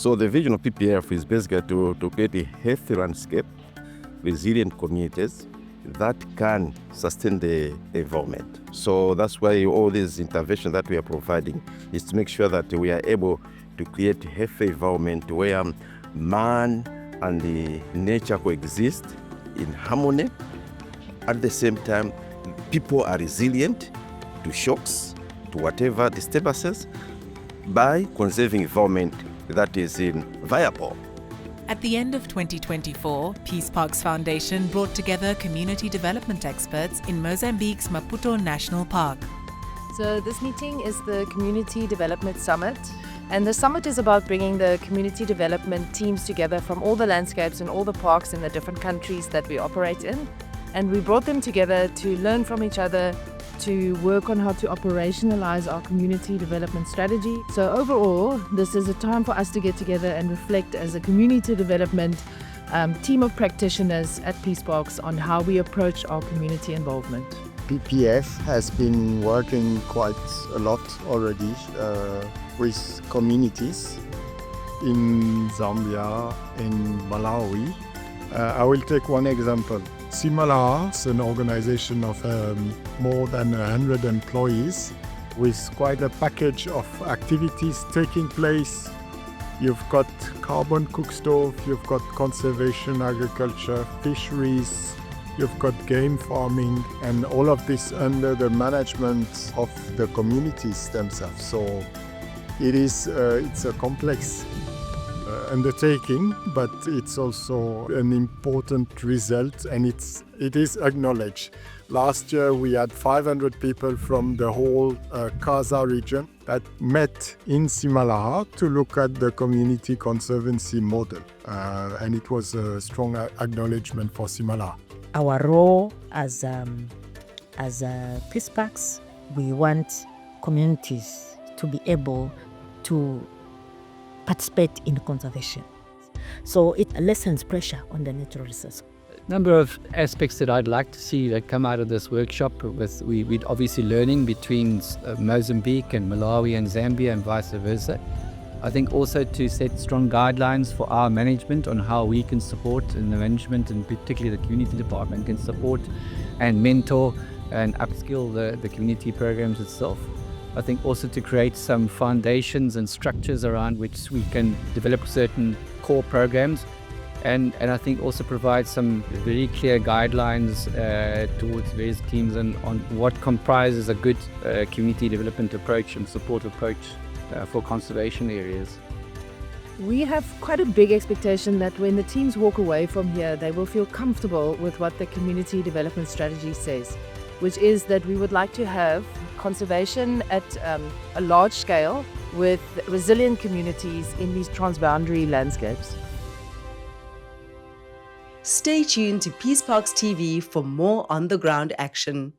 So the vision of PPF is basically to create a healthy landscape, resilient communities that can sustain the environment. So that's why all these interventions that we are providing is to make sure that we are able to create a healthy environment where man and the nature coexist in harmony. At the same time, people are resilient to shocks, to whatever disturbances, by conserving environment that is viable. At the end of 2024, Peace Parks Foundation brought together community development experts in Mozambique's Maputo National Park. So this meeting is the Community Development Summit, and the summit is about bringing the community development teams together from all the landscapes and all the parks in the different countries that we operate in. And we brought them together to learn from each other, to work on how to operationalize our community development strategy. So overall, this is a time for us to get together and reflect as a community development team of practitioners at Peace Parks on how we approach our community involvement. PPF has been working quite a lot already with communities in Zambia, in Malawi. I will take one example. Simala is an organization of more than 100 employees with quite a package of activities taking place. You've got carbon cook stove, you've got conservation agriculture, fisheries, you've got game farming, and all of this under the management of the communities themselves. So it's a complex undertaking, but it's also an important result, and it is acknowledged. Last year we had 500 people from the whole Kaza region that met in Simalaha to look at the community conservancy model, and it was a strong acknowledgement for Simalaha. Our role as Peace Parks, we want communities to be able to participate in conservation. So it lessens pressure on the natural resources. Number of aspects that I'd like to see that come out of this workshop. We're obviously learning between Mozambique and Malawi and Zambia and vice versa. I think also to set strong guidelines for our management on how we can support, and the management and particularly the community department can support and mentor and upskill the community programs itself. I think also to create some foundations and structures around which we can develop certain core programs, and I think also provide some very clear guidelines towards various teams on what comprises a good community development approach and support approach for conservation areas. We have quite a big expectation that when the teams walk away from here, they will feel comfortable with what the community development strategy says, which is that we would like to have conservation at a large scale with resilient communities in these transboundary landscapes. Stay tuned to Peace Parks TV for more on-the-ground action.